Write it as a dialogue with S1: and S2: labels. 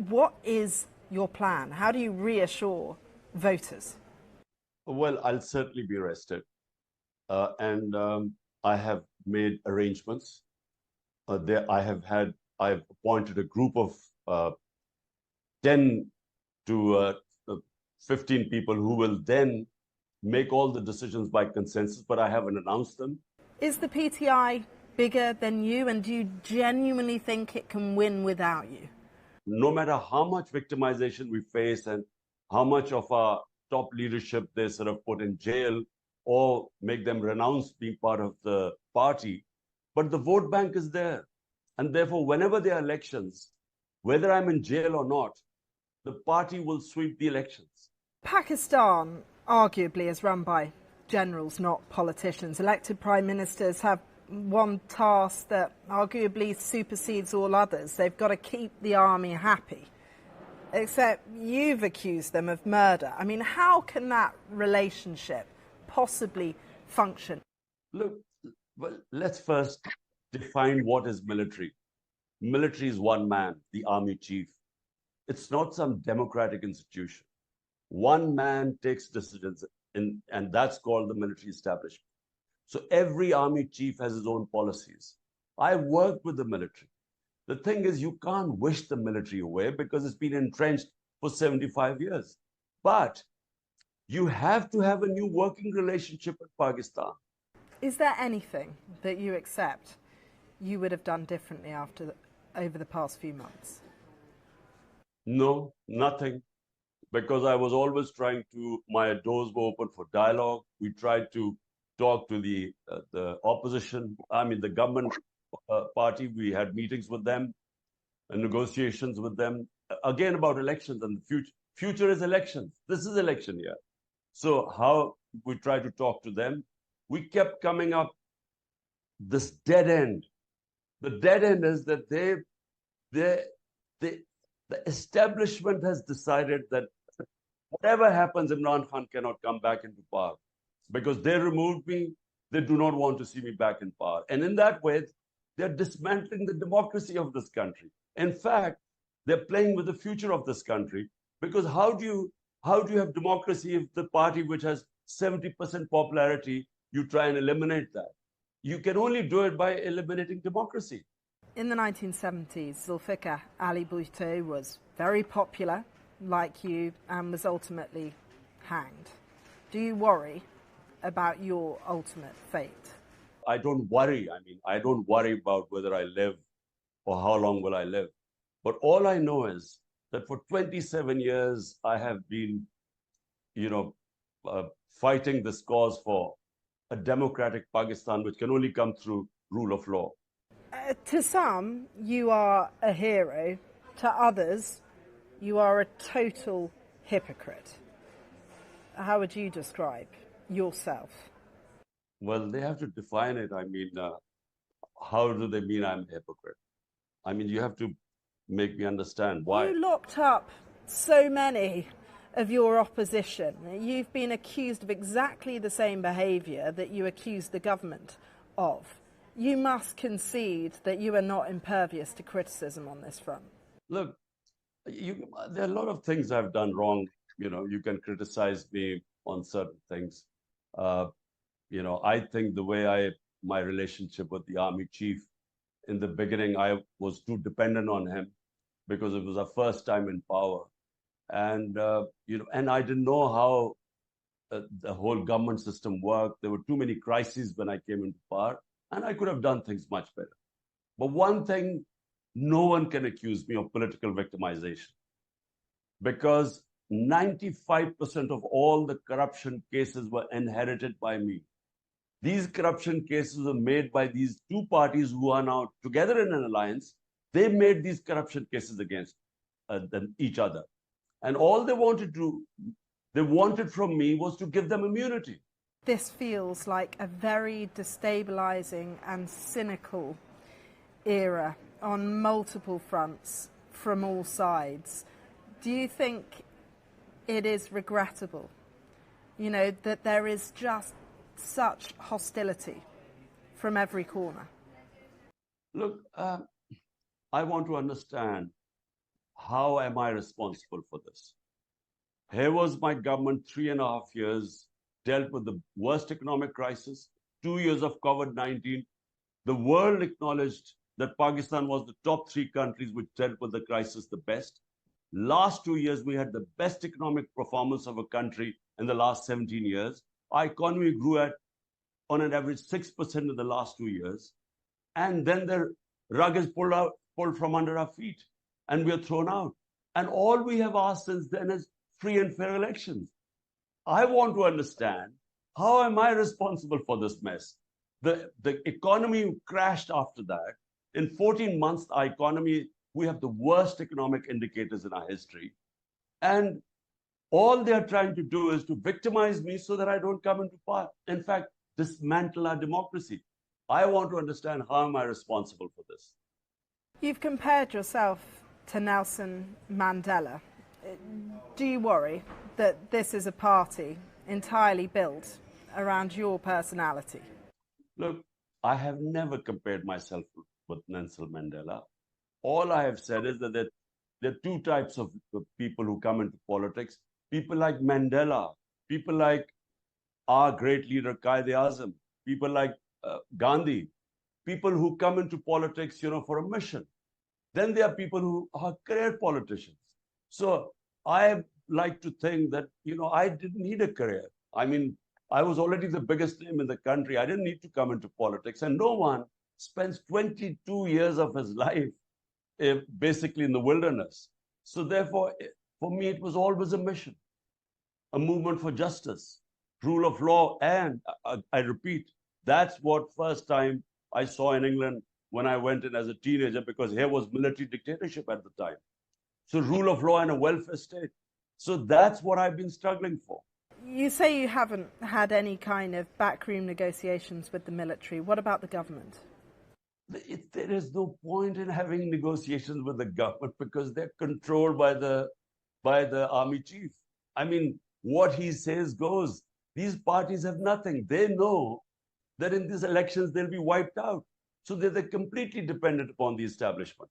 S1: What is your plan? How do you reassure voters?
S2: Well, I'll certainly be arrested. And I have made arrangements. I've appointed a group of 10 to 15 people who will then make all the decisions by consensus, but I haven't announced them.
S1: Is the PTI bigger than you, and do you genuinely think it can win without you?
S2: No matter how much victimization we face and how much of our top leadership they sort of put in jail or make them renounce being part of the party, but the vote bank is there. And therefore, whenever there are elections, whether I'm in jail or not, the party will sweep the elections.
S1: Pakistan arguably is run by generals, not politicians. Elected prime ministers have one task that arguably supersedes all others. They've got to keep the army happy. Except you've accused them of murder. I mean, how can that relationship possibly function?
S2: Look, well, let's first define what is military. Military is one man, the army chief. It's not some democratic institution. One man takes decisions, and that's called the military establishment. So every army chief has his own policies. I work with the military. The thing is, you can't wish the military away because it's been entrenched for 75 years. But you have to have a new working relationship with Pakistan.
S1: Is there anything that you accept you would have done differently over the past few months?
S2: No, nothing. Because I was always trying to, my doors were open for dialogue. We tried to talk to the opposition, the government party. We had meetings with them and negotiations with them, again about elections and the future. Future is elections. This is election year. So how we try to talk to them, we kept coming up this dead end. The dead end is that the establishment has decided that whatever happens, Imran Khan cannot come back into power. Because they removed me, they do not want to see me back in power. And in that way, they're dismantling the democracy of this country. In fact, they're playing with the future of this country. Because how do you have democracy if the party which has 70% popularity, you try and eliminate that? You can only do it by eliminating democracy.
S1: In the 1970s, Zulfikar Ali Bhutto was very popular, like you, and was ultimately hanged. Do you worry about your ultimate fate?
S2: I don't worry. I don't worry about whether I live or how long will I live. But all I know is that for 27 years, I have been, fighting this cause for a democratic Pakistan, which can only come through rule of law.
S1: To some, you are a hero. To others, you are a total hypocrite. How would you describe yourself?
S2: Well, they have to define it. How do they mean I'm a hypocrite? You have to make me understand why.
S1: You locked up so many of your opposition. You've been accused of exactly the same behaviour that you accused the government of. You must concede that you are not impervious to criticism on this front.
S2: Look, there are a lot of things I've done wrong. You can criticize me on certain things. I think the way my relationship with the army chief, in the beginning, I was too dependent on him because it was our first time in power. And I didn't know how the whole government system worked. There were too many crises when I came into power, and I could have done things much better. But one thing, no one can accuse me of political victimization, because 95% of all the corruption cases were inherited by me. These corruption cases were made by these two parties who are now together in an alliance. They made these corruption cases against each other. And all they wanted from me was to give them immunity.
S1: This feels like a very destabilizing and cynical era on multiple fronts from all sides. Do you think it is regrettable, that there is just such hostility from every corner?
S2: Look, I want to understand how am I responsible for this? Here was my government, 3.5 years, dealt with the worst economic crisis, 2 years of COVID-19. The world acknowledged that Pakistan was the top 3 countries which dealt with the crisis the best. Last 2 years, we had the best economic performance of a country in the last 17 years. Our economy grew at, on an average, 6% in the last 2 years. And then the rug is pulled from under our feet, and we are thrown out. And all we have asked since then is free and fair elections. I want to understand, how am I responsible for this mess? The economy crashed after that. In 14 months, our economy, we have the worst economic indicators in our history. And all they are trying to do is to victimize me so that I don't come into power. In fact, dismantle our democracy. I want to understand, how am I responsible for this?
S1: You've compared yourself to Nelson Mandela. Do you worry that this is a party entirely built around your personality?
S2: Look, I have never compared myself with Nelson Mandela. All I have said is that there are 2 types of people who come into politics. People like Mandela, people like our great leader Quaid-e-Azam, people like Gandhi, people who come into politics, for a mission. Then there are people who are career politicians. So I like to think that, I didn't need a career. I mean, I was already the biggest name in the country. I didn't need to come into politics. And no one spends 22 years of his life basically in the wilderness. So therefore, for me, it was always a mission, a movement for justice, rule of law. And I repeat, that's what first time I saw in England when I went in as a teenager, because here was military dictatorship at the time. So rule of law and a welfare state. So that's what I've been struggling for.
S1: You say you haven't had any kind of backroom negotiations with the military. What about the government?
S2: There is no point in having negotiations with the government, because they're controlled by the army chief. I mean, what he says goes. These parties have nothing. They know that in these elections they'll be wiped out. So they're completely dependent upon the establishment.